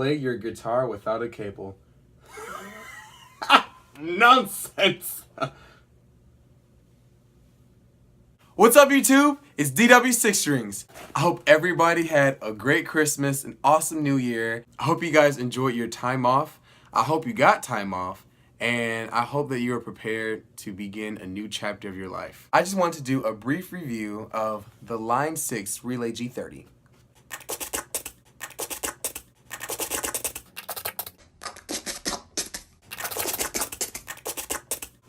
play your guitar without a cable. Nonsense! What's up, YouTube? It's DW6 Strings. I hope everybody had a great Christmas, an awesome New Year. I hope you guys enjoyed your time off. I hope you got time off. And I hope that you are prepared to begin a new chapter of your life. I just want to do a brief review of the Line 6 Relay G30.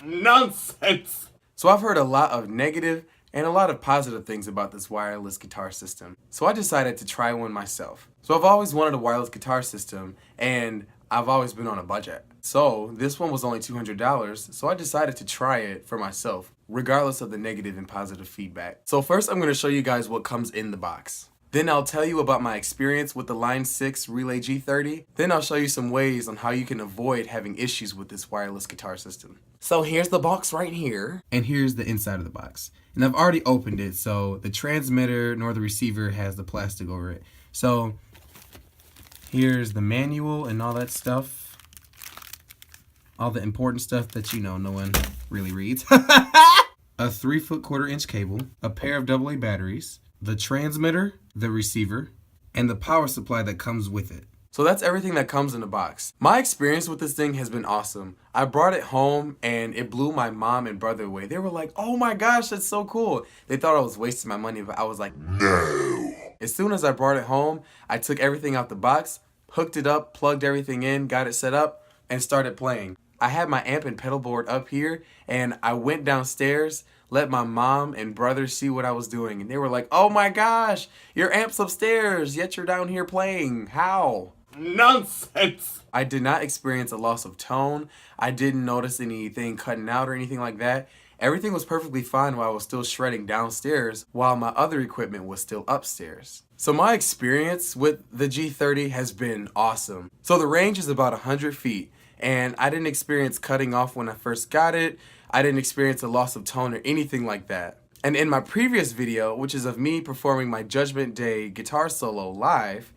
Nonsense! So I've heard a lot of negative and a lot of positive things about this wireless guitar system. So I decided to try one myself. So I've always wanted a wireless guitar system and I've always been on a budget. So this one was only $200, so I decided to try it for myself, regardless of the negative and positive feedback. So first I'm going to show you guys what comes in the box. Then I'll tell you about my experience with the Line 6 Relay G30. Then I'll show you some ways on how you can avoid having issues with this wireless guitar system. So here's the box right here. And here's the inside of the box. And I've already opened it, so the transmitter nor the receiver has the plastic over it. So here's the manual and all that stuff. All the important stuff that no one really reads. A 3'/4" cable, a pair of AA batteries, the transmitter, the receiver, and the power supply that comes with it. So that's everything that comes in the box. My experience with this thing has been awesome. I brought it home and it blew my mom and brother away. They were like, oh my gosh, that's so cool. They thought I was wasting my money, but I was like, no. As soon as I brought it home, I took everything out the box, hooked it up, plugged everything in, got it set up, and started playing. I had my amp and pedal board up here, and I went downstairs, let my mom and brother see what I was doing, and they were like, oh my gosh, your amp's upstairs, yet you're down here playing. How? Nonsense! I did not experience a loss of tone. I didn't notice anything cutting out or anything like that. Everything was perfectly fine while I was still shredding downstairs, while my other equipment was still upstairs. So my experience with the G30 has been awesome. So the range is about 100 feet. And I didn't experience cutting off when I first got it. I didn't experience a loss of tone or anything like that. And in my previous video, which is of me performing my Judgment Day guitar solo live,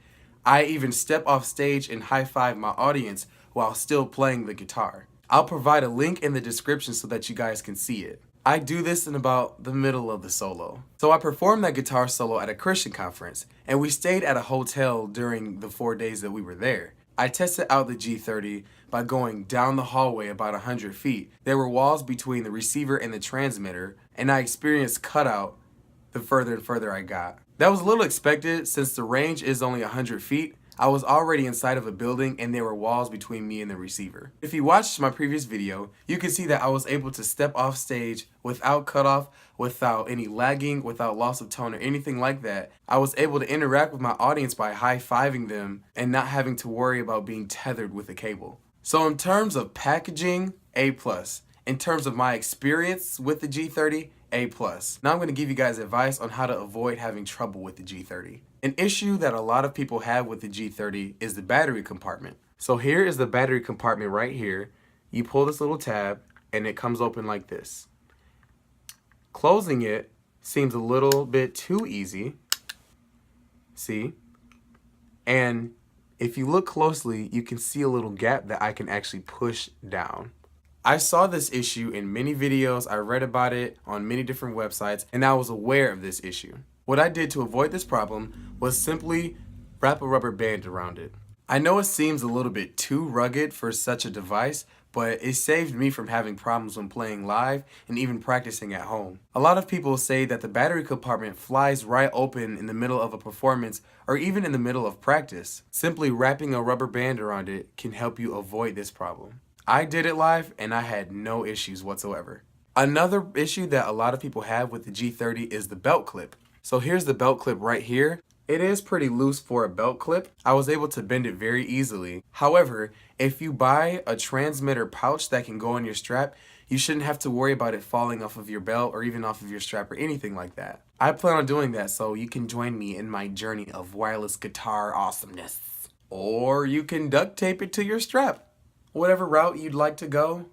I even step off stage and high-five my audience while still playing the guitar. I'll provide a link in the description so that you guys can see it. I do this in about the middle of the solo. So I performed that guitar solo at a Christian conference, and we stayed at a hotel during the 4 days that we were there. I tested out the G30 by going down the hallway about 100 feet. There were walls between the receiver and the transmitter, and I experienced cutout the further and further I got. That was a little expected since the range is only 100 feet. I was already inside of a building and there were walls between me and the receiver. If you watched my previous video, you can see that I was able to step off stage without cutoff, without any lagging, without loss of tone or anything like that. I was able to interact with my audience by high-fiving them and not having to worry about being tethered with a cable. So in terms of packaging, A+. In terms of my experience with the G30, A+. Now I'm going to give you guys advice on how to avoid having trouble with the G30. An issue that a lot of people have with the G30 is the battery compartment. So here is the battery compartment right here. You pull this little tab and it comes open like this. Closing it seems a little bit too easy. See? And if you look closely, you can see a little gap that I can actually push down. I saw this issue in many videos, I read about it on many different websites, and I was aware of this issue. What I did to avoid this problem was simply wrap a rubber band around it. I know it seems a little bit too rugged for such a device, but it saved me from having problems when playing live and even practicing at home. A lot of people say that the battery compartment flies right open in the middle of a performance or even in the middle of practice. Simply wrapping a rubber band around it can help you avoid this problem. I did it live and I had no issues whatsoever. Another issue that a lot of people have with the G30 is the belt clip. So here's the belt clip right here. It is pretty loose for a belt clip. I was able to bend it very easily. However, if you buy a transmitter pouch that can go on your strap, you shouldn't have to worry about it falling off of your belt or even off of your strap or anything like that. I plan on doing that, so you can join me in my journey of wireless guitar awesomeness. Or you can duct tape it to your strap. Whatever route you'd like to go,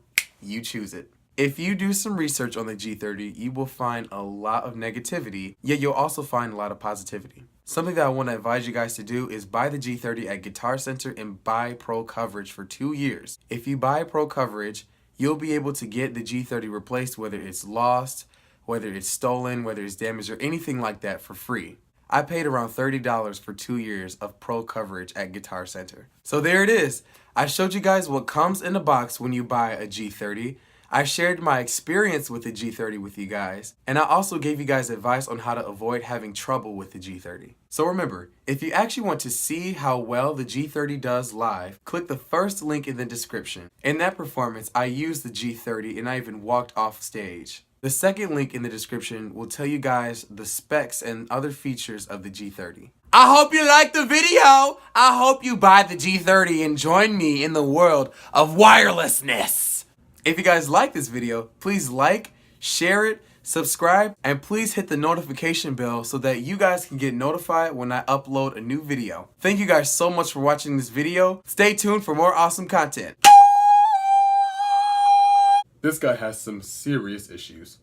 you choose it. If you do some research on the G30, you will find a lot of negativity, yet you'll also find a lot of positivity. something that I want to advise you guys to do is buy the G30 at Guitar Center and buy Pro coverage for 2 years. If you buy Pro coverage, you'll be able to get the G30 replaced, whether it's lost, whether it's stolen, whether it's damaged, or anything like that for free. I paid around $30 for 2 years of Pro coverage at Guitar Center. So there it is. I showed you guys what comes in the box when you buy a G30. I shared my experience with the G30 with you guys, and I also gave you guys advice on how to avoid having trouble with the G30. So remember, if you actually want to see how well the G30 does live, click the first link in the description. In that performance, I used the G30 and I even walked off stage. The second link in the description will tell you guys the specs and other features of the G30. I hope you liked the video! I hope you buy the G30 and join me in the world of wirelessness! If you guys like this video, please like, share it, subscribe, and please hit the notification bell so that you guys can get notified when I upload a new video. Thank you guys so much for watching this video. Stay tuned for more awesome content. This guy has some serious issues.